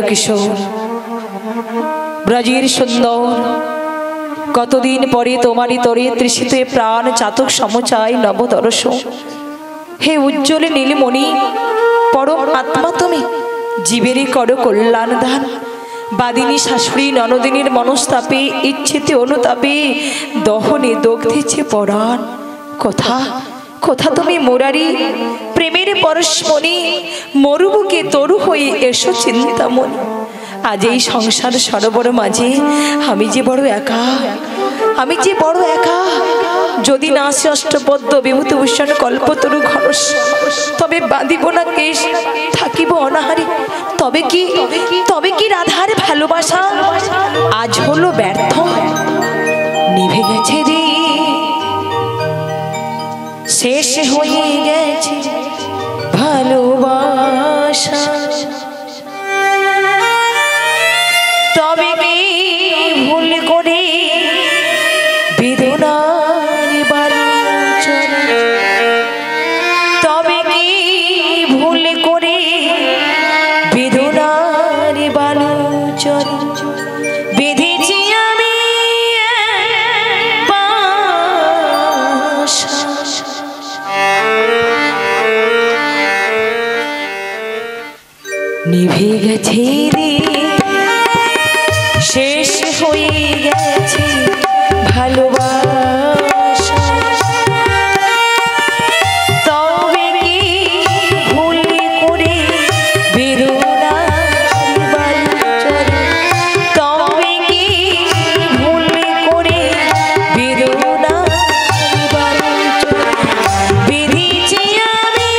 কিশোর ব্রজের সুন্দর কতদিন পরে তোমারই তরে তৃষিত প্রাণ চাতক সমচায় নবদর্শ। হে উজ্জ্বলে নীলমণি পরম আত্মা তুমি, জীবেরই করো কল্যাণ দান। বাদিনী শাশুড়ি ননদিনীর মনস্তাপে ইচ্ছেতে অনুতাপে দহনে দগ্ধেছে পরাণ। কথা কথা তুমি মুরারি প্রেমের পরশমণি, মরুবুকে তরু হয়ে এসো চিন্তামণি। আজ এই সংসার সরোবর মাঝে আমি যে বড় একা, আমি যে বড় একা। যদি না আসে অষ্টপদ্ম বিভূতিভূষণ কল্পতরু ঘনস, তবে বাঁধিব না কেশ থাকিব অনাহারে। তবে কি রাধার ভালোবাসা আজ হলো ব্যর্থ, নিভে গেছে রে, শেষ হয়ে গেছে ভালোবাসা। তবে কি ভুল করে বেদনার বালুচর, তবে কি ভুল করে বেদনার বালুচর বেঁধেছি আমি বাসা। নিভে গেছে রে, শেষ হয়ে গেছে ভালোবাসা। তবে কি ভুল করে বেদনার বালুচর, তবে কি ভুল করে বেদনার বালুচর বেঁধেছি আমি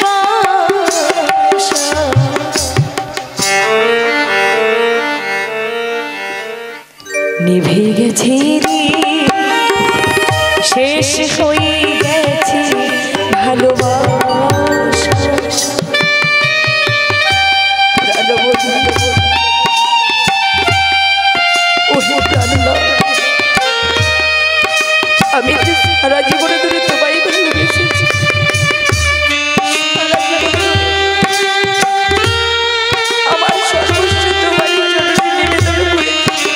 বাসা। নিভে গেছে রে, শেষ হয়ে গেছে ভালোবাসা। আমি সারা জীবনে ধরে তোমায় ভালোবেসেছি, আমার সর্বস্ব তোমারই চরণে নিবেদন করেছি।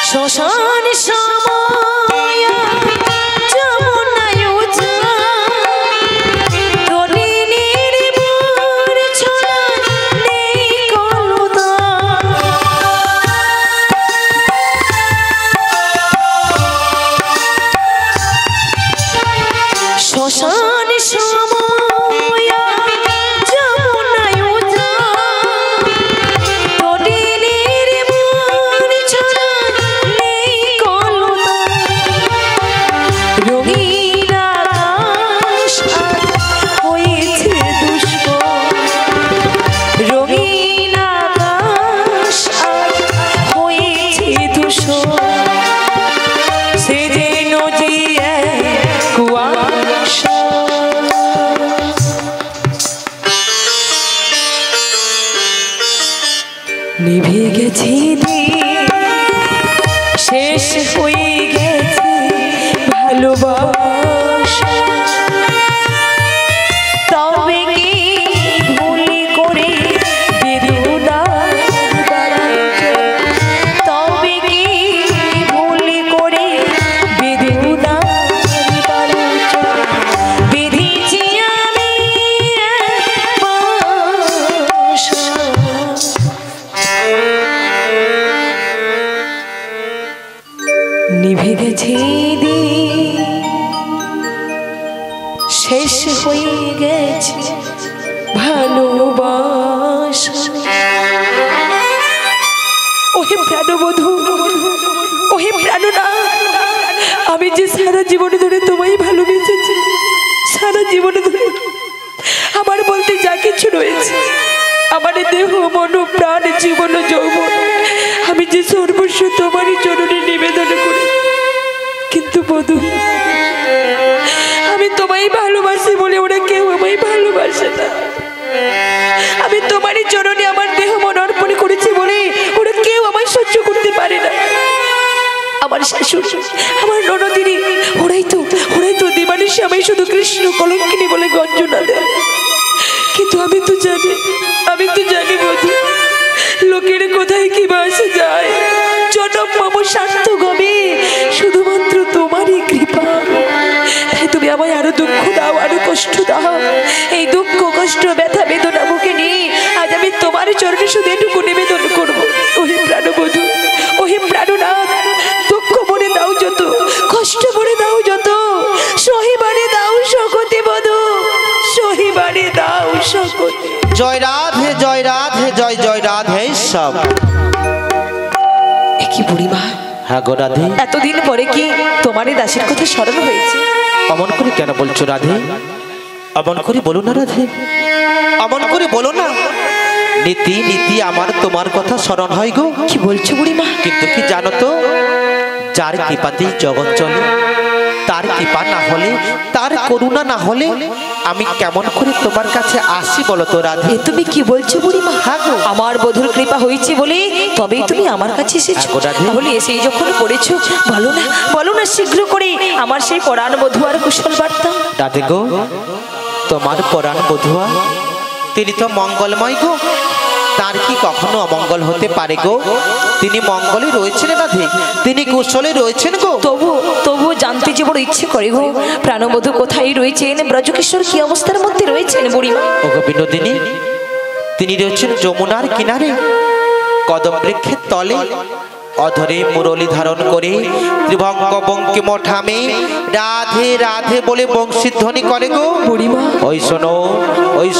শ্মশান সময় যমুনায় তলিনীর মোর ছোড়া নেই কলুদা। শ্মশান সময় যমুনায় তলিনীর মোর ছোড়া নেই কলুদা। রঙিন আকাশ হয়েছে দুষ্কর, রঙিন আকাশ হয়েছে ধূসর। সে যেন যে কুয়াশা, নিভে গেছে রে, শেষ হয়ে গেছে ভালোবাসা। তবে কি ভুল করে বেদনার বালুচর, তবে কি ভুল করে বেদনার বালুচর বেঁধেছি আমি বাসা। নিভে গেছে রে, শেষ হয়ে গেছে ভালোবাসা। ওহে প্রাণবধূ, ওহে প্রাণনা, আমি যে সারা জীবন ধরে তোমায় ভালোবেসেছি, সারা জীবন ধরে আমার বলতে যা কিছু রয়েছে, আমার দেহ মন প্রাণ জীবন যৌবন, আমি যে সর্বস্ব তোমারই চরণে নিবেদন করি। কিন্তু বধূ, আমি তোমায় ভালোবাসি বলে ওরা কেউ আমায় ভালোবাসে না। আমি তোমারই চরণে আমার দেহ মন অর্পণ করেছি বলে ওরা কেউ আমায় সহ্য করতে পারে না। আমার শাশুড়ি, আমার ননদিনী, ওরাই তো কৃষ্ণ কলঙ্কিনী বলে গঞ্জনা দেয়। কিন্তু আমি তো জানি বধূ, লোকের কোথায় কি বাসে যায়, জনম মম সার্থক হবে শুধুমাত্র তোমারই কৃপা। তাই তুমি আমায় আরো দুঃখ দাও, আরো কষ্ট দাও। এই দুঃখ কষ্ট ব্যথা বেদনা মুখে নিয়ে আজ আমি তোমার চরণে শুধু এটুকু নিবেদন করবো, ওহে প্রাণবধূ, ওহে প্রাণনাথ, দুঃখ মনে দাও যত, কষ্ট মনে দাও যত, সহিবারে দাও সকতে বধূ, সহিবারে দাও সকতে। জয় রাধে, জয় রাধে, জয় জয় রাধে সব। কি বুড়িমা? হ্যাঁ গো রাধে, এতদিন পরে কি তোমার এই দাসের কথা স্মরণ হয়েছে? অমন করে কেন বলছো রাধে? অমন করে বলো না রাধে, অমন করে বলো না। নীতি নীতি আমার তোমার কথা স্মরণ হয় গো। কি বলছো বুড়িমা? কিন্তু কি জানো তো, যার কৃপাতেই জগৎ চলে, তার কৃপা না হলে, তার করুণা না হলে আমি কেমন করে তোমার কাছে আসি বলো তো রাধে? এ তুমি কি বলছো বুড়িমা? হ্যাঁ গো। আমার বধুর কৃপা হয়েছে বলে তবেই তুমি আমার কাছে এসেছো। হ্যাঁ গো রাধে। তাহলে এসেই যখন পড়েছো, বলো না শীঘ্র করে আমার সেই পরাণ বধূ আর কুশল বার্তা। রাধে গো, তোমার পরাণ বধূয়া তিনি তো মঙ্গলময় গো, তার কি কখনো অমঙ্গল হতে পারে গো? তিনি মঙ্গলে রয়েছেন রাধে, তিনি কুশলে রয়েছেন গো। তবু জানতে যে বড় ইচ্ছে করে গো, প্রাণবধূ কোথায় রয়েছেন, ব্রজকিশোর কি অবস্থার মধ্যে রয়েছেন বুড়িমা? ও গো বিনোদিনী, তিনি রয়েছেন যমুনার কিনারে কদম বৃক্ষের তলে, অধরে মুরলী ধারণ করে ত্রিভঙ্গ বঙ্কিম ঠামে রাধে রাধে বলে বংশীধ্বনি করে গো বুড়িমা। ওই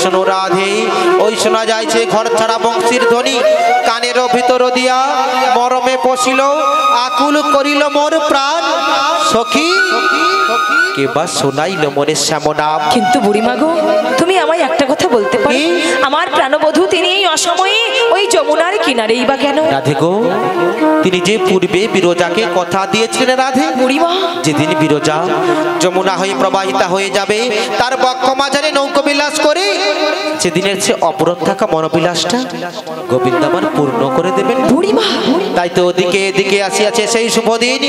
শোনো রাধে, ওই শোনা যাইছে ঘর ছাড়া বংশীর ধ্বনি, কানের ভিতর দিয়া মরমে পশিল, আকুল করিল মোর প্রাণ সখী, কেবা শোনাইল মোরে শ্যামনাম। কিন্তু বুড়িমা গো, তুমি আমায় একটা কথা বলতে পারো, আমার প্রাণবধূ তিনি এই অসময়ে ওই যমুনার কিনারেই বা কেন? রাধে গো, তিনি যে পূর্বে বিরজাকে কথা দিয়েছিলেন রাধে, বুড়িমা, যেদিন বিরজা যমুনা হয়ে প্রবাহিতা হয়ে যাবে তার বক্ষ মাঝারে নৌকো বিলাস করে, সেদিনের সে অপূরণ থাকা মনোবিলাসটা গোবিন্দ আমার পূর্ণ করে দেবেন বুড়িমা। তাই তো ওদিকে এদিকে আসিয়াছে সেই শুভ দিন,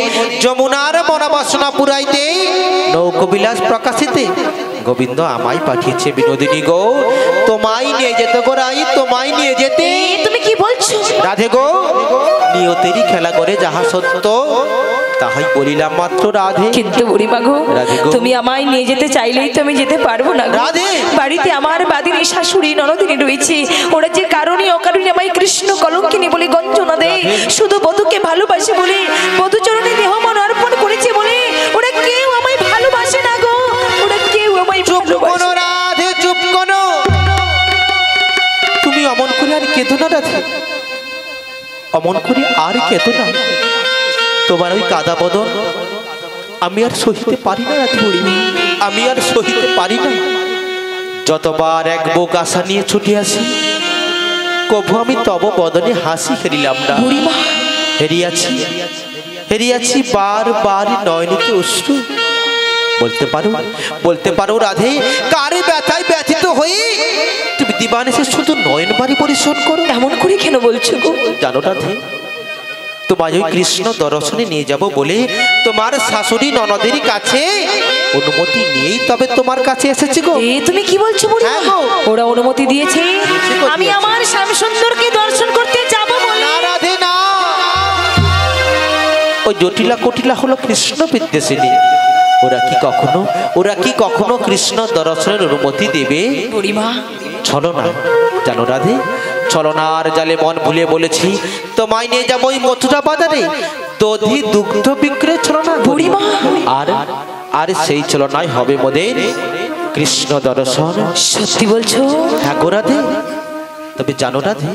যমুনার মনোবাসনা পুরাইতে, নৌকো বিলাস প্রকাশিতে গোবিন্দ আমায় পাঠিয়েছে বিনোদিনী গো, তোমায় নিয়ে যেতে গো রাই, তোমায় নিয়ে যেতে। তুমি কি বলছো রাধে গো, নিয়তেরই খেলা করে যাহা সত্য তাহাই বলিলাম মাত্র রাধে। কিন্তু বুড়িমা গো, রাধে গো, তুমি আমায় নিয়ে যেতে চাইলেই তো আমি যেতে পারবো না রাধে। বাড়িতে আমার বাদিনী শাশুড়ি ননদিনী রয়েছে, ওরা যে কারণে অকারণে আমায় কৃষ্ণ কলঙ্কিনী বলে গঞ্জনা দেয়, শুধু বধূকে ভালোবাসে বলে, বধূ চরণে দেহ মন অর্পণ করেছে বলে ওরা কেউ আমায় ভালোবাসে না গো, ওরা কেউ আমায় ভালোবাসে না। রাধে চুপ করো, তুমি অমন করে আর কেঁদো না রাধে, অমন করে আর কেঁদো না, তোমার ওই কাদা বদন আমি আর সহিতে পারি না রাধে, আমি আর সহিতে পারি না। যতবার এক বুক আশা নিয়ে ছুটে আসি, কভু আমি তব বদনে হাসি হেরিলাম না, হেরিয়াছি বার নয়নিতে অশ্রু। বলতে পারো রাধে, কারে ব্যথায় ব্যথিত হয়ে তুমি দিবানিশে শুধু নয়ন বাড়ি পরিশোধ করো? এমন করে কেন বলছো গো? জানো রাধে, তোমায় ওই কৃষ্ণ দর্শনে নিয়ে যাব বলে তোমার শাশুড়ি ননদের কাছে অনুমতি নিয়েই তবে তোমার কাছে এসেছি গো। তুমি কি বলছো বুড়িমা? ওরা অনুমতি দিয়েছে আমি আমার স্বামী সুন্দরকে দর্শন করতে যাব বলে? না রাধে না, ওই জটিলা কটিলা হলো কৃষ্ণ বিদ্বেষিনী, ওরা কি কখনো কৃষ্ণ দর্শনের অনুমতি দেবে? বুড়িমা, চলো না, জানো রাধে, ছলনার জালে মন ভুলে বলেছি তোমায় নিয়ে যাবো ওই মথুরা বাজারে দধি দুগ্ধ বিক্রয় ছলনা বুড়িমা, আর সেই ছলনায় হবে মোদের কৃষ্ণ দর্শন। সত্যি বলছো? হ্যাঁ গো রাধে, তবে জানো রাধে,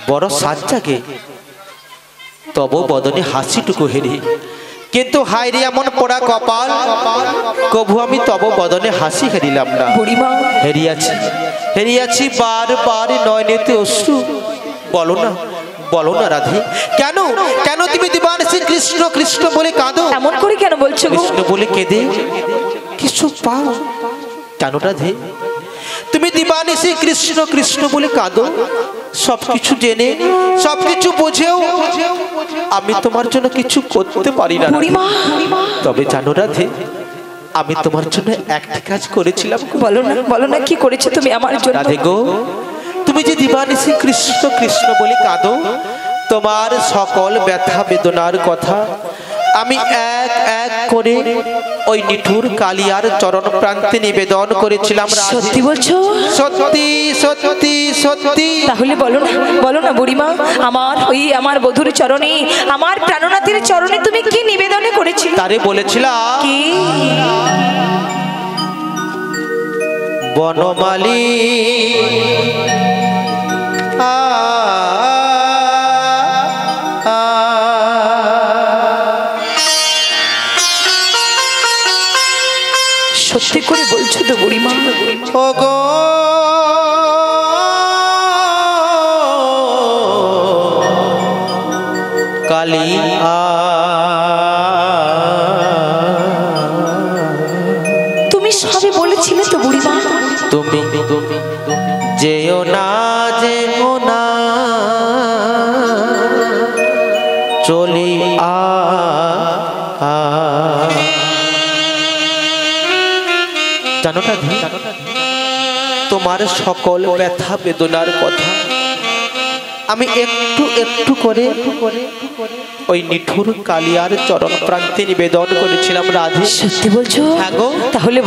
বড় সাজ জাগে তব বদনে হাসিটুকু হেরি, কিন্তু হায়রে এমন পোড়া কপাল, কভু আমি তব বদনে হাসি হেরিলাম না বুড়িমা। হেরিয়াছি বার নয়নেতে অশ্রু। বলো না রাধে, কেন তুমি দিবানিশি কৃষ্ণ কৃষ্ণ বলে কাঁদো? এমন করে কেন বলছো? কৃষ্ণ বলে কেঁদে কিছু পাও? জানো রাধে, তুমি দিবানিশি কৃষ্ণ কৃষ্ণ বলে কাঁদো, সবকিছু জেনে সবকিছু বুঝেও আমি তোমার জন্য কিছু করতে পারি না। তবে জানো রাধে, আমি তোমার জন্য একটা কাজ করেছিলাম। বলো না কি করেছো তুমি আমার জন্য? রাধে গো, তুমি যে দিবানিশি কৃষ্ণ কৃষ্ণ বলে কাঁদো, তোমার সকল ব্যথা বেদনার কথা আমি এক এক করে ওই নিঠুর কালিয়ার চরণ প্রান্তে নিবেদন করেছিলাম। সত্যি বলছো? সত্যি সত্যি সত্যি। তাহলে বলো না বুড়িমা, আমার বধুর চরণে, আমার প্রাণনাথের চরণে তুমি কি নিবেদন করেছিলে? তারে বলেছিলাম কি? বনমালী সত্যি করে বলছো তো বুড়িমা? ওগো কালিয়া, তুমি সবে বলেছিলে তো বুড়িমা। তুমি যেও না চলে জানো না তোমার সকল ব্যথা বেদনার কথা আমি একটু একটু করে ওই নিঠুর কালিয়ার চরণ প্রান্তে নিবেদন করেছিলাম। রাধে সত্যি বলছো? হ্যাঁ গো। তাহলে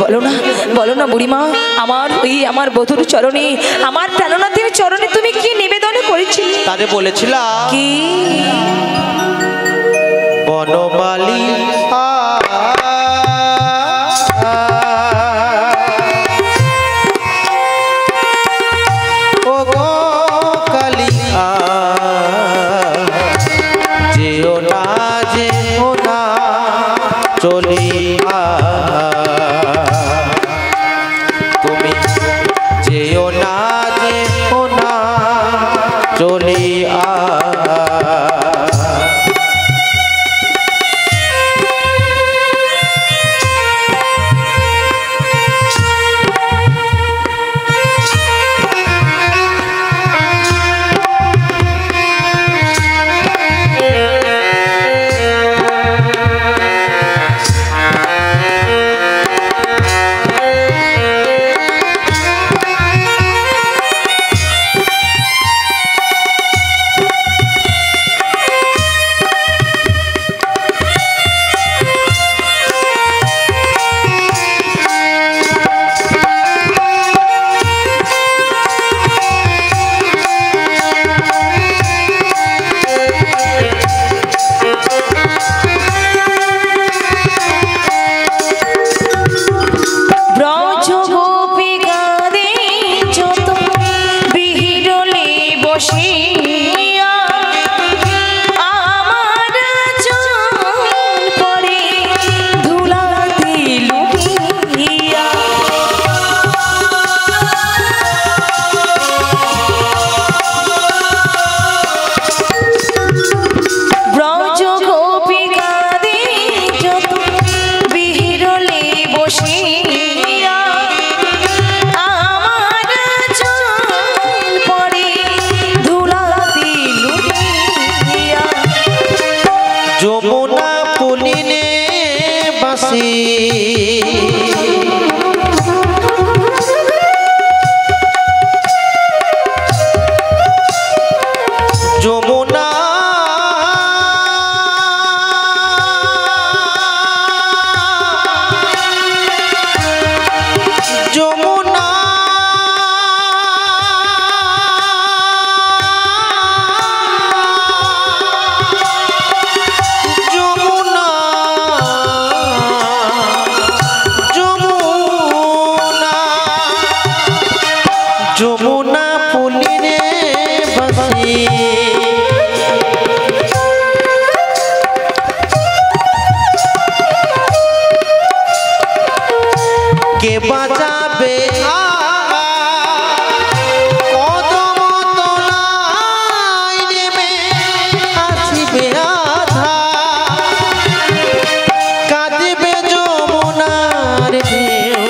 বলো না বুড়িমা, আমার বধুর চরণে, আমার প্রাণনাথের চরণে তুমি কি নিবেদন করেছিলে? তারে বলেছিলাম কি? বনমালী চলিয়া, তুমি যেও না চলিয়া। যমুনা পুলিনে বাসি যমুনা যমুনা যমুনা পুলিনে বাসি কে বাজাবে কদম তলায় নেমে আসিবে আধা কাঁদিবে যমুনার ঢেউ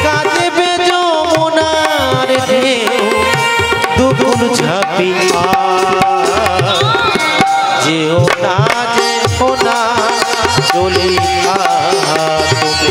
কাঁদিবে যমুনার ঢেউ দুকুল ঝাঁপিয়া যেও না চলিয়া তুমি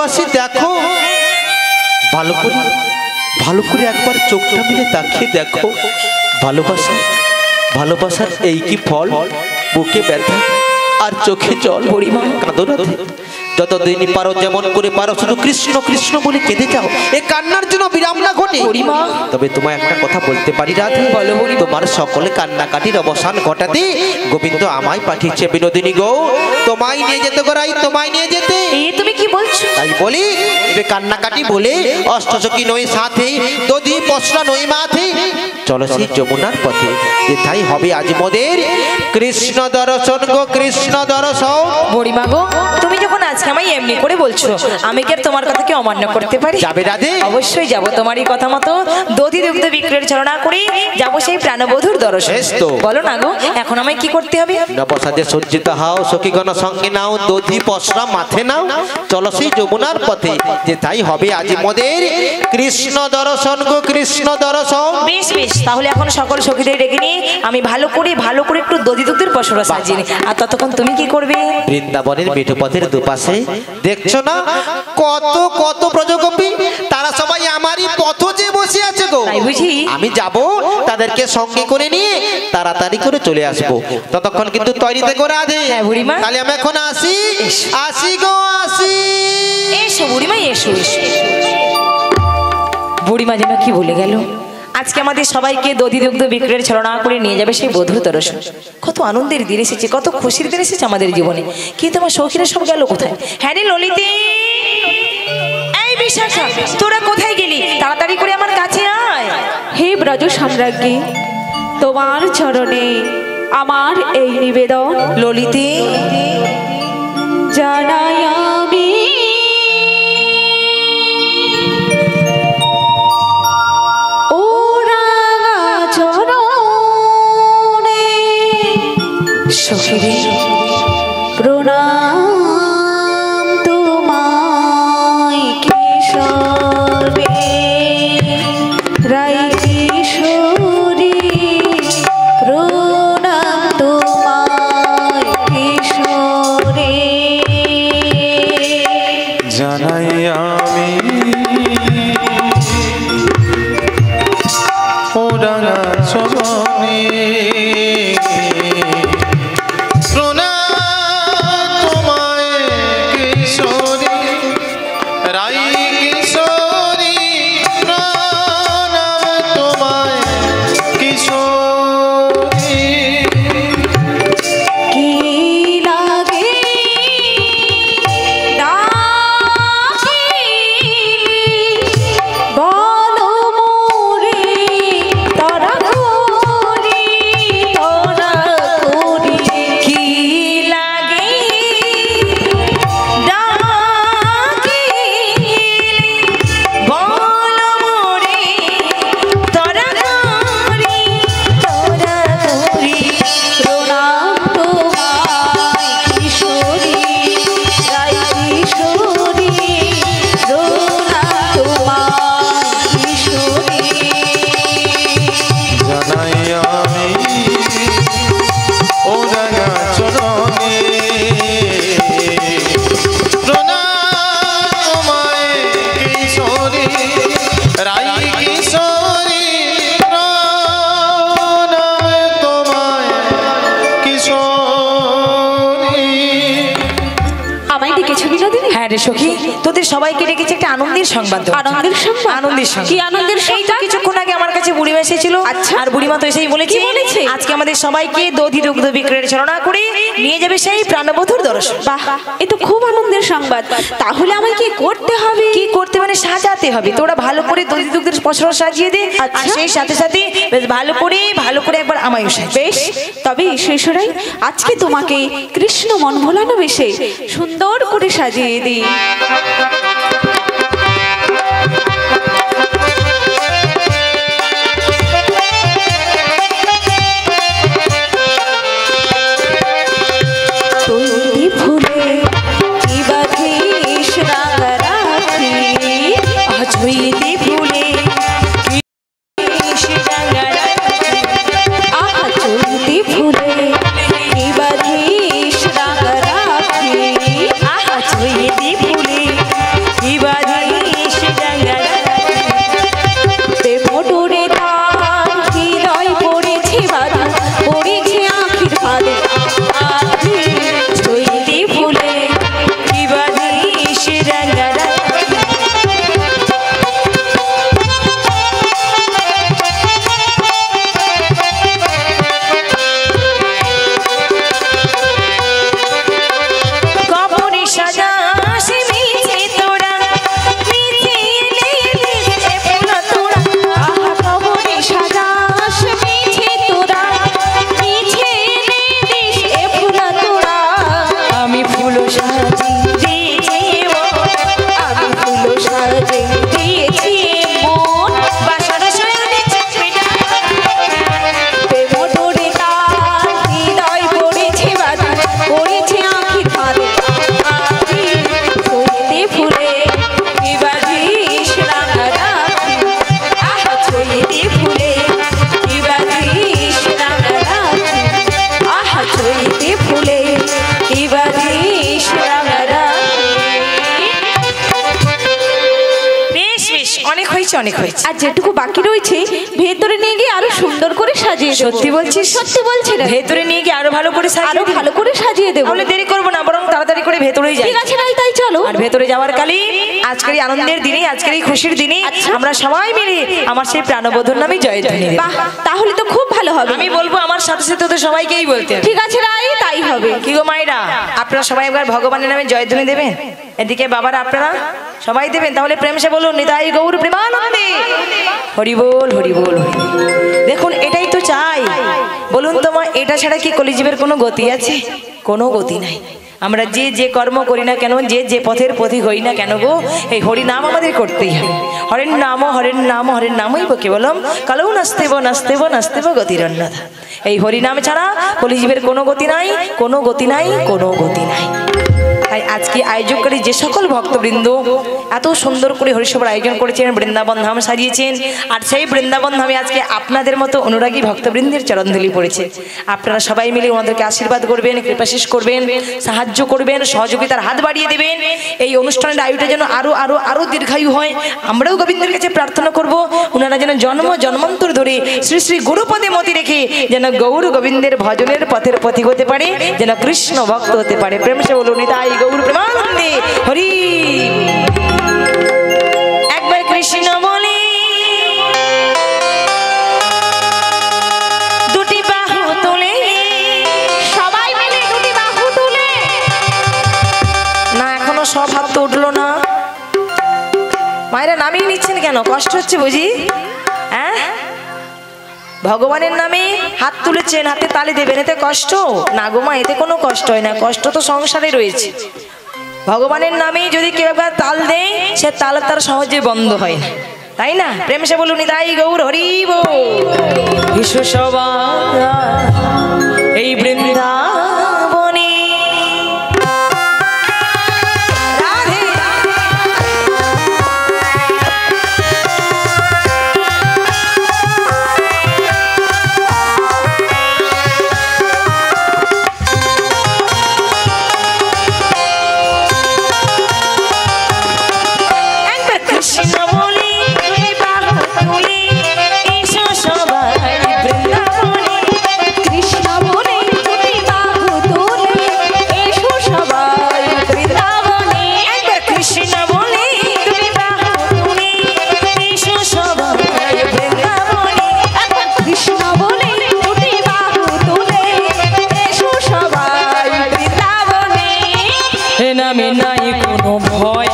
ভালোবাসি দেখো, ভালো করে একবার চোখটা মিলে তাকিয়ে দেখো। ভালোবাসার এই কি ফল? বুকে ব্যথা আর চোখে জল। বুড়িমা, কাঁদো না, যতদিন পারো যেমন করে পারো শুধু কৃষ্ণ কৃষ্ণ বলে কেঁদে যাও, এ কান্নার জন্য বিরাম না ঘটে। বুড়িমা, তবে তোমায় একটা কথা বলতে পারি রাধে, বলো বুড়ি। তোমার সকলে কান্নাকাটির অবসান ঘটাতে গোবিন্দ আমায় পাঠিয়েছে বিনোদিনী গো, তোমায় নিয়ে যেতে করাই, তোমায় নিয়ে যেতে। এই তুমি কি বলছো? তাই বলি এবে কান্নাকাটি বলে অষ্টসখী নই সাথে, দধি পশরা নই মাথে, চলো সেই যমুনার পথে, যেথাই হবে আজ মোদের কৃষ্ণ দর্শন গো, কৃষ্ণ দর্শন। বুড়িমা গো, তুমি যখন আজকে আমায় এমনি করে বলছো, আমি কি আর তোমার কথাকে অমান্য করতে পারি? যাবে রাধে? অবশ্যই যাব, তোমারই কথা মতো দধি দুগ্ধ বিক্রয়ের চালনা করে যাবো সেই প্রাণবধূর দর্শন। বেশ তো। বলো না গো, এখন আমায় কি করতে হবে? নবসাদে সজ্জিত হাও, সখীগণ সঙ্গে নাও, দধি পশরা মাথে নাও, চলো সেই যমুনার পথে, যেথাই হবে আজ মোদের কৃষ্ণ দর্শন গো, কৃষ্ণ দর্শন। বেশ বেশ, তাহলে এখন সকল সখীদের ডেকে নিয়ে আমি ভালো করে একটু দধি দুগ্ধের পসরা সাজিয়ে নিই। আর ততক্ষণ তুমি কি করবে? বৃন্দাবনের মেঠোপথের দুপাশে দেখছো না কত কত ব্রজগোপী, তারা সবাই আমারই পথে বসে আছে গো। তাই বুঝি? আমি যাব তাদেরকে সঙ্গে করে নিয়ে তাড়াতাড়ি করে চলে আসবো, ততক্ষণ কিন্তু তৈরি থেকো রাধে। হ্যাঁ বুড়িমা। তাহলে আমি এখন আসি গো, আসি। এসো বুড়িমা, এসো এসো। বুড়িমা যেন কি বলে গেল, আজকে আমাদের সবাইকে দধি দুগ্ধ বিক্রয়ের ছলনা করে নিয়ে যাবে সেই বধূ দর্শন। কত আনন্দের দিন এসেছে, কত খুশির দিন এসেছে আমাদের জীবনে, কিন্তু আমার সখীরা সব গেল কোথায়? হ্যাঁ রে ললিতে, এই বিশাখা, তোরা কোথায় গেলি? তাড়াতাড়ি করে আমার কাছে আয়। হে ব্রজ সাম্রাজ্ঞী, তোমার চরণে আমার এই নিবেদন ললিতে, জানাই আমি। ও রাঙা চরণে সখীরে প্রণাম তোমায় কিশোরে, রাই কিশোরী প্রণাম তোমায় কিশোরে। জানাই আমি ও রাঙা চরণে প্রণাম তোমায় কিশোরী, রাই কিশোরী প্রণাম তোমায় কিশোরী। কি লাগে ডাকিলি বলো মোরে, তরা করি কি লাগে ডাকিলে বল মোরে, তোরা করি প্রণাম তোমায় কিশোরী, রাই কিশোরী প্রণাম তোমায় কিশোরী। জানাই আমি ও রাঙা চরণে প্রণাম তোমায় কিশোরী, রাই কিশোরী প্রণাম তোমায় কিশোরী। আমায় ডেকেছো বিনোদিনী? হ্যাঁ রে সখী, তোদের সবাইকে ডেকেছে একটা আনন্দের সংবাদ দেওয়ার জন্য। আনন্দের সংবাদ? আনন্দের সংবাদ। কি আনন্দের এই তো সংবাদ? কিছুক্ষণ আগে আমার কাছে বুড়িমা এসেছিল। আচ্ছা। আর বুড়িমা তো এসেই বলেছে, কি বলেছে? আজকে আমাদের সবাইকে দধি দুগ্ধ বিক্রয়ের ছলনা করে নিয়ে যাবে সেই প্রাণবধূর দর্শন। বাহ, এ তো খুব আনন্দের সংবাদ। তাহলে আমায় কি করতে হবে? কি করতে মানে সাজাতে হবে, তোরা ভালো করে দধি দুগ্ধের পসরা সাজিয়ে দে। আর আচ্ছা। সেই সাথে সাথে বেশ ভালো করে একবার আমায়ও সাজিয়ে। বেশ, তবে শেষরাই আজকে তোমাকে কৃষ্ণ মন ভোলানো বেশে সুন্দর করে সাজিয়ে দিই। তুই ফুলে কি বাঁধিস রাঙা রাখি, আজ হইতে ভুলে আহা চলতি ফুলে কি বাঁধিস রাঙা রাখি, আজ হইতে ভুলে অনেক হয়েছে। আর যেটুকু বাকি রয়েছে ভেতরে নিয়ে গিয়ে আরো সুন্দর করে সাজিয়ে দেব। সত্যি বলছিস? সত্যি বলছি রে। ভেতরে নিয়ে গিয়ে আরো ভালো করে আরো সাজিয়ে দিবি? ভালো করে সাজিয়ে দেব। তাহলে দেরি করবো না, বরং তাড়াতাড়ি করে ভেতরেই যাই। ঠিক আছে ভাই, তাই চলো। আর ভেতরে যাওয়ার কালে আজকের এই আনন্দের দিনে, আজকের এই খুশির দিনে আমরা সবাই মিলে আমার সেই প্রাণবধূর নামে জয়ধ্বনি দেব। বাহ, তাহলে তো খুব ভালো হবে। আমি বলবো, আমার সাথে সাথে তো সবাইকেই বলতে হবে। ঠিক আছে রাই, তাই হবে। কি গো মায়েরা, আপনারা সবাই একবার ভগবানের নামে জয়ধ্বনি দেবেন। এদিকে বাবারা আপনারা সবাই দেবেন। তাহলে প্রেম সে বলুন, নিতাই গৌর প্রেমানন্দে হরি বল, হরি বল, হরি বল। দেখুন, এটাই তো চাই। বলুন তো মা, এটা ছাড়া কি কলিজীবের কোনো গতি আছে? কোনো গতি নাই। আমরা যে যে কর্ম করি না কেন, যে যে পথের পথিক হই না কেন গো, এই হরি নাম আমাদের করতেই হবে। হরের নাম, হরের নাম, হরের নামই কেবলম কালৌ নাস্তেব নাস্তেব নাস্তেব গতিরন্যথা। এই হরি নাম ছাড়া কলিজীবের কোনো গতি নাই, কোনো গতি নাই, কোনো গতি নাই। তাই আজকে আয়োজককারী যে সকল ভক্তবৃন্দ এত সুন্দর করে হরিসভার আয়োজন করেছেন, বৃন্দাবন ধাম সাজিয়েছেন, আর সেই বৃন্দাবন ধামে আজকে আপনাদের মতো অনুরাগী ভক্তবৃন্দের চরণধুলি পড়েছে। আপনারা সবাই মিলে ওনাদেরকে আশীর্বাদ করবেন, কৃপাশিস করবেন, সাহায্য করবেন, সহযোগিতার হাত বাড়িয়ে দেবেন। এই অনুষ্ঠানের আয়ুটা যেন আরো আরো আরো দীর্ঘায়ু হয়। আমরাও গোবিন্দের কাছে প্রার্থনা করব, ওনারা যেন জন্ম জন্মান্তর ধরে শ্রী শ্রী গুরুপদে মতি রেখে যেন গৌর গোবিন্দের ভজনের পথের পথিক হতে পারে, যেন কৃষ্ণ ভক্ত হতে পারে। প্রেম সে বলুন, নিতাই গৌর প্রেমানন্দে হরি। একবার কৃষ্ণ বলি, দুটি বাহু তুলে, সবাই মিলে দুটি বাহু তুলে। না এখনো সব হাত তো উঠলো না। মায়েরা নামিয়ে নিচ্ছেন কেন? কষ্ট হচ্ছে বুঝি? হ্যাঁ, ভগবানের নামে হাত তুলেছেন, হাতে তালি দেবেন, এতে কষ্ট না গো মা? এতে কোনো কষ্ট হয় না। কষ্ট তো সংসারে রয়েছে। ভগবানের নামে যদি কেউ একবার তাল দেয়, সে তাল তার সহজে বন্ধ হয় না, তাই না? প্রেম সে বলুন, নিতাই গৌর হরি বল। বিশ্ব সবাই এই বৃন্দাবনে রাধে কৃষ্ণ বলি, দুটি বাহু তুলে, এসো সবাই বৃন্দাবনে। কৃষ্ণ বলে দুটি বাহু তুলে, এসো সবাই বৃন্দাবনে। একবার কৃষ্ণ বলি, দুটি বাহু তুলে, এসো সবাই বৃন্দাবনে। একবার কৃষ্ণ বলে দুটি বাহু তুলে, এসো সবাই বৃন্দাবনে। এ নামে নাই কোনো ভয়,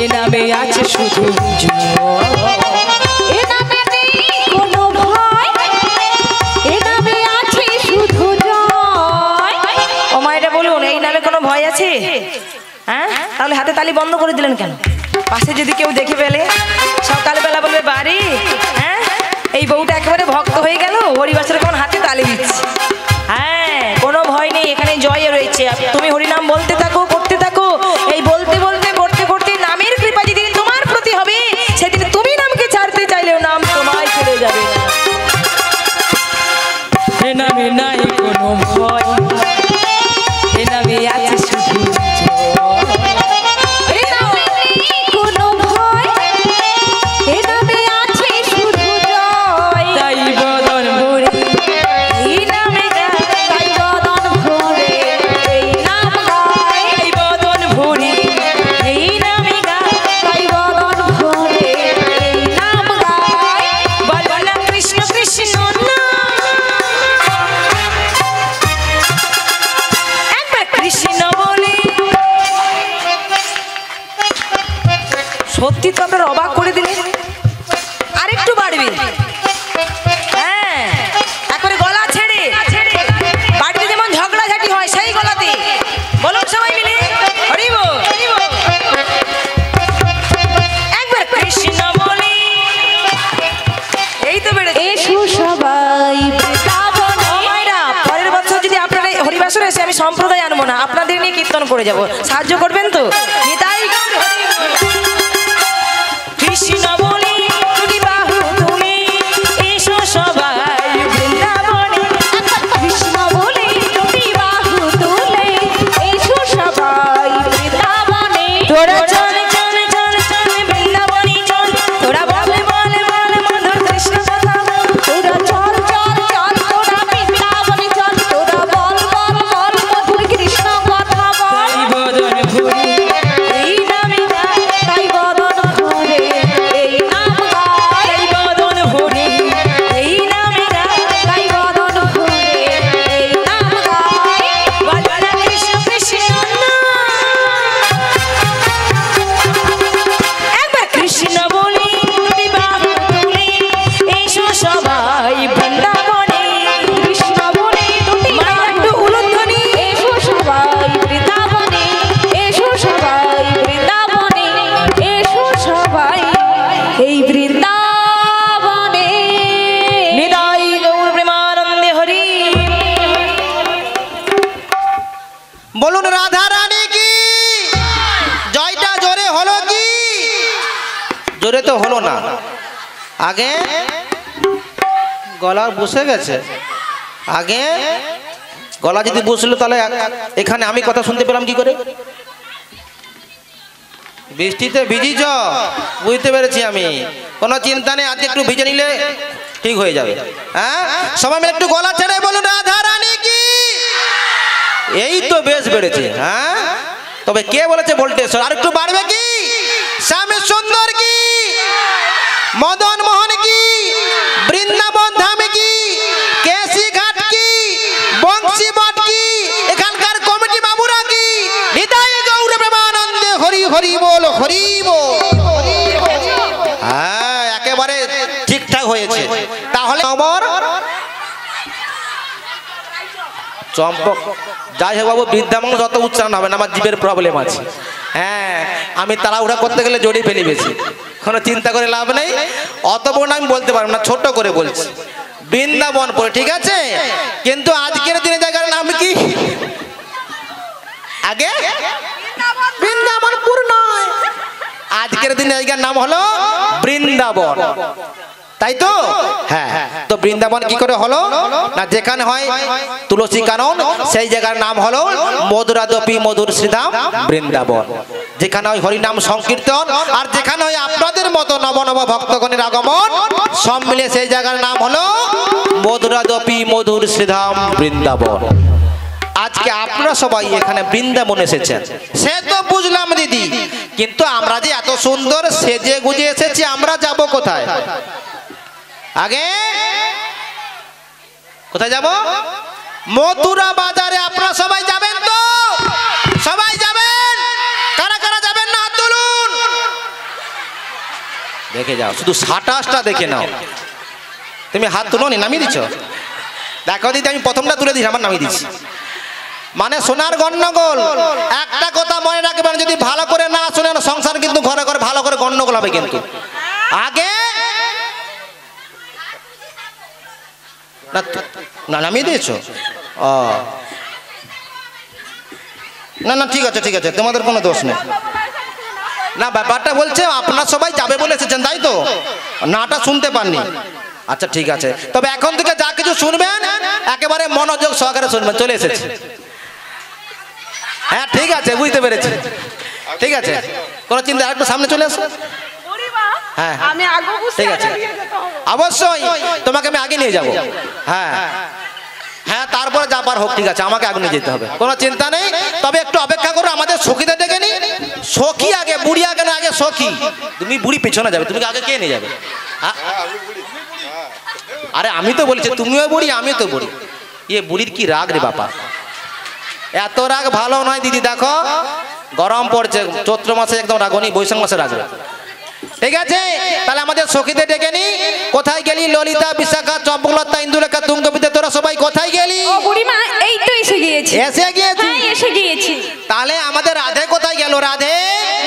এ নামে আছে শুধু জয়। এ নামে নেই কোনো ভয়, এ নামে আছে শুধু জয়। ও মায়েরা বলুন, এই নামে কোনো ভয় আছে? হ্যাঁ, তাহলে হাতে তালি বন্ধ করে দিলেন কেন? পাশে যদি কেউ দেখে ফেলে, সকালবেলা বলবে বাড়ি, হ্যাঁ এই বউটা একেবারে ভক্ত হয়ে গেল, হরিবাসের কোন হাতে তালি দিচ্ছে। হ্যাঁ, কোনো ভয় নেই, এখানে জয় রয়েছে। তুমি হরিনাম বলতে থাকো, করতে থাকো। এই বলতে বলতে করতে করতে নামের কৃপা যেদিন তোমার প্রতি হবে, সেদিন তুমি নামকে ছাড়তে চাইলেও নাম তোমায় ছেড়ে যাবে না। এ নামে নাই কোনো ভয়, এ নামে আছে শুধু জয়। এ নামে নেই কোনো ভয়, এ নামে আছে শুধু জয়। তাই বদন ভরে এই নামে গায়, তাই বদন ভরে এই নাম গায়, তাই বদন ভরে এই নামে গায়। তাই বদন ভরে এই নাম গায়। বলো না কৃষ্ণ কৃষ্ণ নাম, একবার কৃষ্ণ বলে। সত্যি তো আপনার অবাক করে দিলেন। আরেকটু বাড়বে, হ্যাঁ, একবারে গলা ছেড়ে, বাড়িতে যেমন ঝগড়াঝাটি হয় সেই গলাতে বলুন সবাই মিলে হরি বল। একবার কৃষ্ণ বলে, এই তো বেড়েছে। এসো সবাই বৃন্দাবনে। ও মায়েরা, পরের বছর যদি আপনারা হরিবাসরে এসে, আমি সম্প্রদায় আনবো না, আপনাদের নিয়ে কীর্তন করে যাব। সাহায্য করবেন তো? নিতাই গৌর হরি বল। কৃষ্ণ বলি, দুটি বাহু তুলে, এসো সবাই বৃন্দাবনে। কৃষ্ণ বলে দুটি বাহু তুলে, এসো সবাই বৃন্দাবনে। তোরা চল চল চল চল বৃন্দাবনে চল, জোরে তো হলো না। আগে গলা বসে গেছে, আগে গলা যদি বসলো তাহলে এখানে আমি কথা শুনতে পেলাম কি করে? বৃষ্টিতে ভিজিছ, বুঝতে পেরেছি আমি, কোনো চিন্তা নেই, আজকে একটু ভিজে নিলে ঠিক হয়ে যাবে। হ্যাঁ, সবাই মিলে একটু গলা ছেড়ে বলুন রাধা রানী কি। এই তো বেশ বেড়েছে। হ্যাঁ, তবে কে বলেছে ভোল্টেজ আর একটু বাড়বে কি? শ্যামী সুন্দর কি, মদন মোহন কি, বৃন্দাবন ধাম কি, কেসি ঘাট কি, বংশী বট কি, এখানকার কমিটি বাবুরা কি, হৃদয় গৌর প্রেমানন্দে হরি হরি বল হরি বল। হ্যাঁ, একেবারে ঠিকঠাক হয়েছে। তাহলে আমার চম্পক, যাই হোক বাবু, বৃদ্ধা মানুষ অত উচ্চারণ হবে না, আমার জীবের প্রবলেম আছে। হ্যাঁ, আমি তাড়াহুড়া করতে গেলে জড়িয়ে ফেলি বেশি, কোনো চিন্তা করে লাভ নেই। অত বড় আমি বলতে পারবো না, ছোট করে বলছি বৃন্দাবনপুর, ঠিক আছে? কিন্তু আজকের দিনে জায়গার নাম কি? আগে বৃন্দাবনপুর নয়, আজকের দিনে জায়গার নাম হলো বৃন্দাবন, তাই তো? হ্যাঁ, তো বৃন্দাবন কি করে হলো না, যেখানে হয় তুলসী কানন সেই জায়গার নাম হলো মধুরাদপি মধুর শ্রীধাম বৃন্দাবন। যেখানে হয় হরিনাম সংকীর্তন আর যেখানে হয় আপনাদের মতো নব নব ভক্তগণের আগমন, সব মিলে সেই জায়গার নাম হলো মধুরাদপি মধুর শ্রীধাম বৃন্দাবন। আজকে আপনারা সবাই এখানে বৃন্দাবন এসেছেন, সে তো বুঝলাম দিদি, কিন্তু আমরা যে এত সুন্দর সেজে গুজে এসেছি, আমরা যাব কোথায়? আগে কোথায় যাব? মথুরা বাজারে। আপনারা সবাই যাবেন তো? সবাই যাবেন? কারা কারা যাবেন না হাত তুলুন। দেখে যাও, শুধু সাটাসটা দেখে নাও। তুমি হাত তুলো নি, নামিয়ে দিচ্ছ? দেখো দিদি, আমি প্রথমটা তুলে দিই, আমার নামিয়ে দিচ্ছি। মানে সোনার গন্ডগোল, একটা কথা মনে রাখবেন, যদি ভালো করে না শোনেন সংসার কিন্তু ঘরে ঘরে ভালো করে গন্ডগোল হবে। কিন্তু আগে না নামিয়ে দিয়েছো? ও না না, ঠিক আছে ঠিক আছে, তোমাদের কোনো দোষ নেই। না, ব্যাপারটা বলছে আপনারা সবাই যাবে বলে এসেছেন, তাই তো? নাটা শুনতে পাননি? আচ্ছা ঠিক আছে, তবে এখন থেকে যা কিছু শুনবেন একেবারে মনোযোগ সহকারে শুনবেন। চলে এসেছে? হ্যাঁ ঠিক আছে, বুঝতে পেরেছি, ঠিক আছে, কোনো চিন্তা, একটু সামনে চলে আসো। হ্যাঁ ঠিক আছে, অবশ্যই তোমাকে আমি আগে নিয়ে যাব। হ্যাঁ হ্যাঁ, তারপরে যাবার হোক, ঠিক আছে, আমাকে আগে নিয়ে যেতে হবে, কোনো চিন্তা নেই। তবে একটু অপেক্ষা করো, আমাদের সখীদের ডেকে নি। সখী আগে, বুড়ি আগে না, আগে সখী। তুমি বুড়ি পেছনে যাবে, তুমি আগে কে নিয়ে যাবে? আরে আমি তো বলেছি তুমিও বুড়ি, আমিও তো বুড়ি। এ বুড়ির কি রাগ রে বাবা, এত রাগ ভালো নয় দিদি। দেখো গরম পড়ছে, চৈত্র মাসে একদম রাগনি, বৈশাখ মাসে রাগবে। ঠিক আছে, তাহলে আমাদের সখীদের ডেকে নি। কোথায় গেলি ললিতা, বিশাখা, চম্পকলতা, ইন্দুলেখা, তুঙ্গবিদ্যা, তোরা সবাই কোথায় গেলি? ও বুড়িমা, এই তো এসে গিয়েছি। এসে গিয়েছি? হ্যাঁ, এসে গিয়েছি। তাহলে আমাদের রাধে কোথায় গেল? রাধে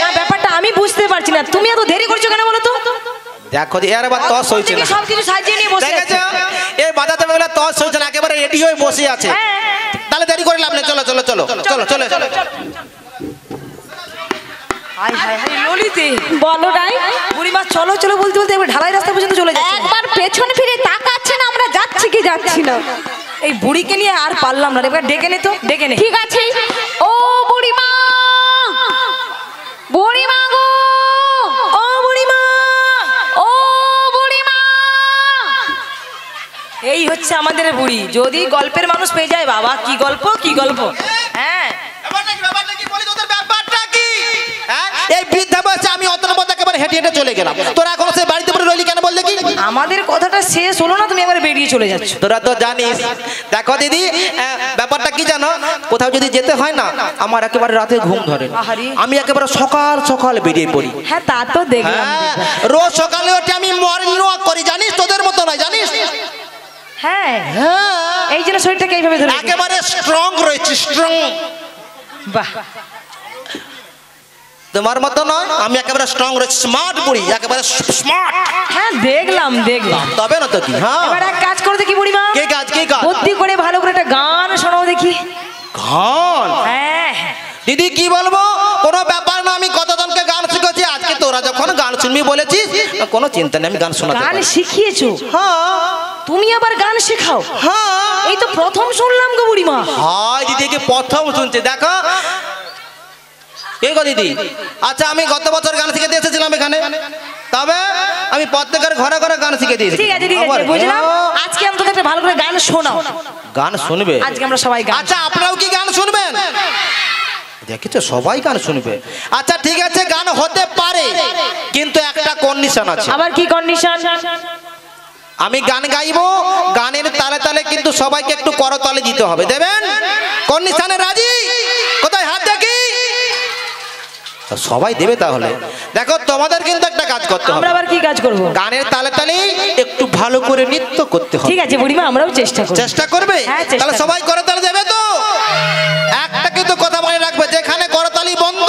না, ব্যাপারটা আমি বুঝতে পারছি না, তুমি এত দেরি করছো কেন বলো তো? দেখো এর আবার তস হয়েছে না, সব কিছু সাজিয়ে নিয়ে বসে দেখেছো? এই বাজাতে বেলা তস হয়েছে না, একেবারে রেডি হয়ে বসে আছে। তাহলে দেরি করে লাভ নেই, চলো চলো চলো চলো চলো চলো। হাই হাই হাই ললিতে, বলো রাই। বুড়িমা চলো চলো বলতে বলতে এবার ঢালাই রাস্তা পর্যন্ত চলে যাচ্ছে। একবার পেছন ফিরে তাকাচ্ছে না, আমরা যাচ্ছি কি যাচ্ছি না। এই বুড়িকে নিয়ে আর পারলাম না, এবার ডেকে নে তো, ডেকে নে। ঠিক আছে। ও বুড়িমা, বুড়িমা গো, ও বুড়িমা, ও বুড়িমা। এই হচ্ছে আমাদের বুড়ি, যদি গল্পের মানুষ পেয়ে যায়, বাবা কি গল্প কি গল্প। হ্যাঁ, এই বৃদ্ধা বয়সে আমি অতটা মতো একেবারে হেঁটে হেঁটে চলে গেলাম, তোরা এখন সে বাড়িতে পড়ে রইলি কেন বললে কি? আমাদের কথাটা শেষ হলো না, তুমি এবার বেরিয়ে চলে যাচ্ছ। তোরা তো জানিস। দেখো দিদি, ব্যাপারটা কি জানো, কোথাও যদি যেতে হয় না, আমার একেবারে রাতে ঘুম ধরে না। আহারে। আমি একেবারে সকাল সকাল বেরিয়ে পড়ি। হ্যাঁ তা তো দেখলাম। হ্যাঁ, রোজ সকালে উঠে আমি মর্নিং ওয়াক করি, জানিস? তোদের মতো নয়, জানিস? হ্যাঁ, হ্যাঁ, এই জন্য শরীরটাকে এইভাবে ধরে রেখেছি। একেবারে স্ট্রং রয়েছে, স্ট্রং। বাহ, তোমার মতো নয়, আমি একেবারে স্ট্রং রয়েছে, স্মার্ট বুড়ি, একেবারে স্মার্ট। হ্যাঁ দেখলাম দেখলাম। তবে না তো কি? হ্যাঁ, এবার এক কাজ করো দেখি বুড়িমা, কে কাজ কে কাজ? বুদ্ধি করে ভালো করে একটা গান শোনাও দেখি। গান? হ্যাঁ, দিদি কি বলবো, কোনো ব্যাপার না, আমি কতজনকে গান শিখেছি, আজকে তোরা যখন গান শুনবি বলেছিস কোনো চিন্তা নেই, আমি গান শোনাতে গান পারি। শিখিয়েছো? হ্যাঁ তুমি আবার গান শেখাও? হ্যাঁ এই তো প্রথম শুনলাম গো বুড়িমা। হাই দিদিকে প্রথম শুনছে, দেখো কে গো দিদি? আচ্ছা আমি গত বছর গান শিখে এসেছিলাম এখানে, তবে আমি প্রত্যেকের ঘরে ঘরে গান শিখে দিয়েছি। ঠিক আছে ঠিক আছে, বুঝলাম। আজকে আমি তোকে একটা ভালো করে গান শোনাও। গান শুনবে? আজকে আমরা সবাই গান। আচ্ছা আপনারাও কি গান শুনবেন? দেখেছো সবাই গান শুনবে। আচ্ছা ঠিক আছে গান হতে পারে, কিন্তু একটা কন্ডিশন আছে। আবার কি কন্ডিশন? আমি গান গাইবো, গানের তালে তালে কিন্তু সবাইকে একটু করতালি দিতে হবে, দেবেন? কন্ডিশনে রাজি? কোথায় হাত দেখি? সবাই দেবে তাহলে। দেখো তোমাদের কিন্তু একটা কাজ করতে হবে। আমরা আবার কি কাজ করব? গানের তালে তালে একটু ভালো করে নৃত্য করতে হবে। ঠিক আছে বুড়িমা, আমরাও চেষ্টা করব। চেষ্টা করবে? হ্যাঁ, চেষ্টা তাহলে করব। সবাই করতালি দেবে তো? একটা কিন্তু কথা মনে রাখবে, যেখানে করতালি বন্ধ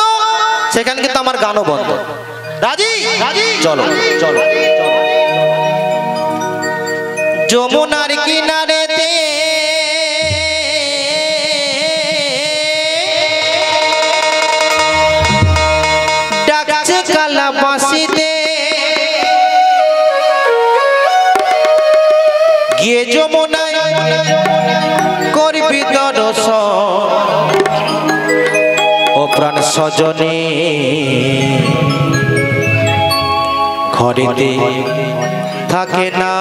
সেখানে কিন্তু আমার গানও বন্ধ। রাজি? রাজি? চলো চলো। যমুনার কিনারেতে ডাকছে কালা বাঁশিতে, গিয়ে যমুনায় করবি দর্শন, ও প্রাণ সজনে ঘরেতে থাকে না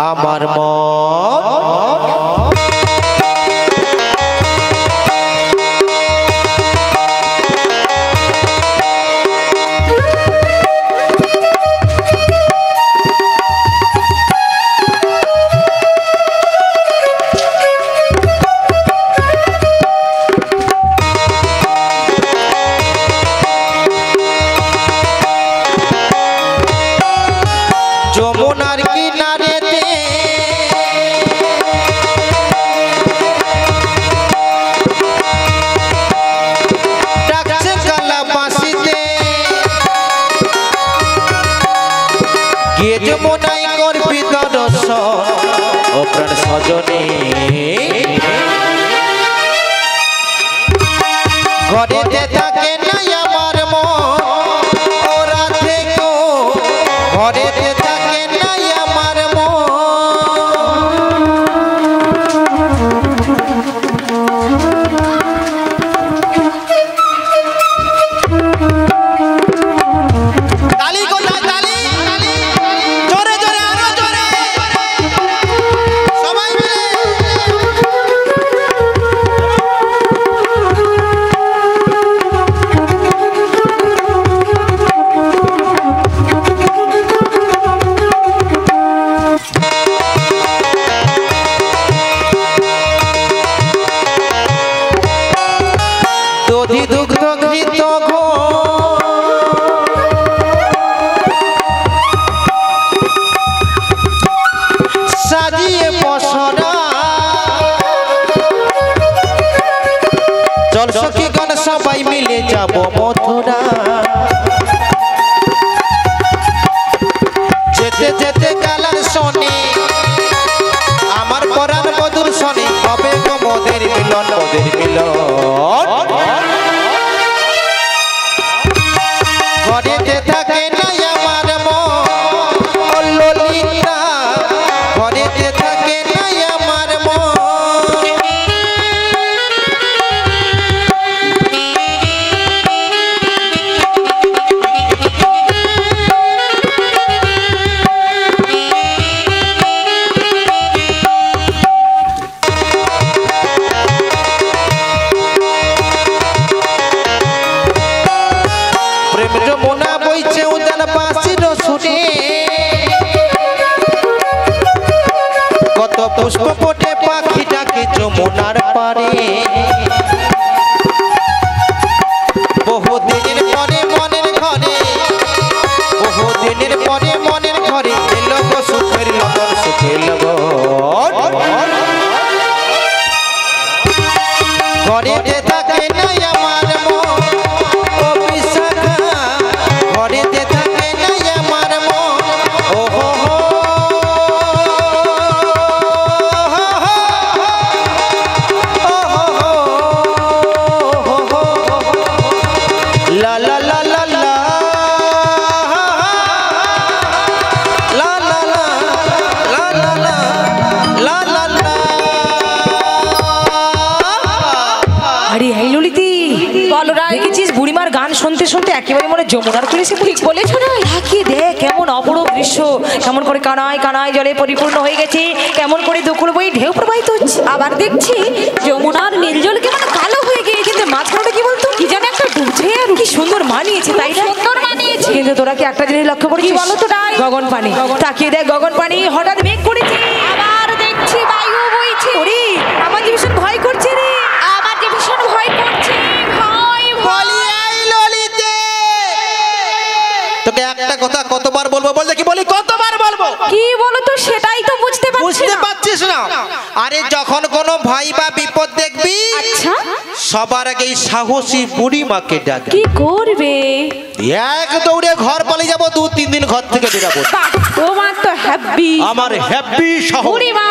আমার মন। যমুনার কিনারেতে ডাকছে কালা বাঁশিতে, গিয়ে যমুনায় করবি দর্শন, ও প্রাণ সজনে ঘরেতে থাকে না আমার মন, ওরা থেকো ঘরেতে থাকে না আমার মন। তালি কোথায় তালি? জোরে জোরে আরো জোরে সবাই মিলে। দধি দুগ্ধ ঘৃত সাজিয়ে বসরা, চল সখী গণ সবাই মিলে যাব মথুরা, যেতে যেতে কালার শোনে আমার পরাণ মধুর শোনে, হবে গো মোদের মিলন মোদের মিলন। ঘরেতে থাকে না আমার মন, ও ললিতা ঘরেতে থাকে না আমার মন। প্রেম যমুনা বইছে উজান বাঁশির সুরে, কত পুষ্প ফোটে পাখি ডাকে যমুনার পারে, বহুদিনের পরে মনের ঘরে, বহুদিনের পরে মনের ঘরে এলো গো সুখের লগন সুখের লগন। ঘরেতে থাকে না আমার মন, ও বিশাখা ঘরেতে থাকে না আমার মন। ও হো হো আরে এই ললিতি বলো রাই। দেখেছিস বুড়িমার গান শুনতে শুনতে একেবারে মনে যমুনার করে এসে ঠিক বলেছো রাই। তাকিয়ে দেখ কেমন অপরূপ দৃশ্য, কেমন করে কানায় কানায় জলে পরিপূর্ণ হয়ে গেছে, কেমন করে দুকুল বই ঢেউ প্রবাহিত হচ্ছে। আবার দেখছি যমুনার নীল জল কেমন কালো হয়ে গিয়েছে, কিন্তু মাঝখানে কি বলতো কি যেন একটা ডুবছে আর কি সুন্দর মানিয়েছে, তাই না? সুন্দর মানিয়েছে। কিন্তু তোরা কি একটা জিনিস লক্ষ্য করেছিস? কি বলো তো রাই? গগন পানি, তাকিয়ে দেখ গগন পানি হঠাৎ মেঘ করেছে। আবার দেখছি বায়ু বইছে। ওরে আমার যে ভীষণ ভয় করছে রে। আমার যে ভীষণ ভয় করছে, ভয় ভয়। বলি এই ললিতে, তোকে একটা কথা কতবার বলবো, বল দেখি বলি কতবার বলবো? কি বলো তো সেটাই তো বুঝতে পারছি বুঝতে না। পারছিস না? আরে যখন কোনো ভাই বা বিপদ দেখবি, আচ্ছা সবার আগে এই সাহসী বুড়ি মাকে ডাকবি। কি করবে? এক দৌড়ে ঘর পালিয়ে যাবো, 2-3 দিন ঘর থেকে বেরাবো। বাহ, তোমার তো হ্যাপি আমার হ্যাপি সাহস। বুড়িমা,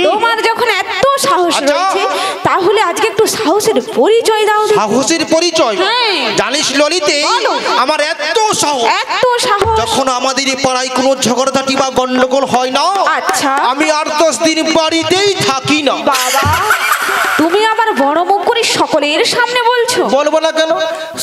তোমার যখন এত সাহস আচ্ছা। রয়েছে তাহলে আজকে একটু সাহসের পরিচয় দাও দেখি। সাহসের পরিচয়? হ্যাঁ। জানিস ললিতে, বলো। আমার এত সাহস, এত সাহস। যখন আমাদের এই পাড়ায় কোনো ঝগড়াঝাটি বা গন্ডগোল হয় না, আচ্ছা। আমি 8-10 দিন বাড়িতেই থাকি না। বাবা, তুমি আবার বড় মুখ করে সকলের সামনে বলছো? বলবো না কেন?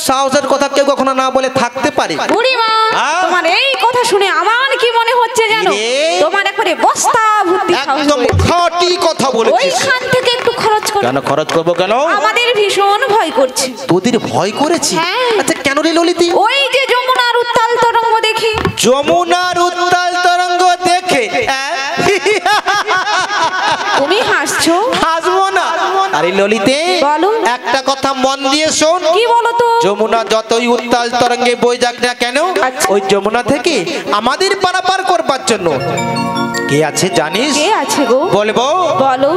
সাহসের কথা কেউ কখনো না বলে থাকতে পারে? বুড়িমা, হ্যাঁ? তোমার এই কথা শুনে আমার কি মনে হচ্ছে জানো? কি রে? তোমার একবারে বস্তা ভর্তি সাহস একদম রয়েছে। খাঁটি কথা বলেছিস। ওইখান থেকে একটু খরচ করো। কেন খরচ করবো কেন? আমাদের ভীষণ ভয় করছে। তোদের ভয় করেছি? হ্যাঁ। আচ্ছা কেন রে ললিতি? ওই যে যমুনার উত্তাল তরঙ্গ দেখি। যমুনার উত্তাল তরঙ্গ দেখে তুমি হাসছো? হাসবো না? আরে ললিতে, বলো। একটা কথা মন দিয়ে শোন। কি বলো তো? যমুনা যতই উত্তাল তরঙ্গে বই যাক না কেন, আচ্ছা। ওই যমুনা থেকে আমাদের পারাপার করবার জন্য কে আছে জানিস? কে আছে গো? বলবো? বলো।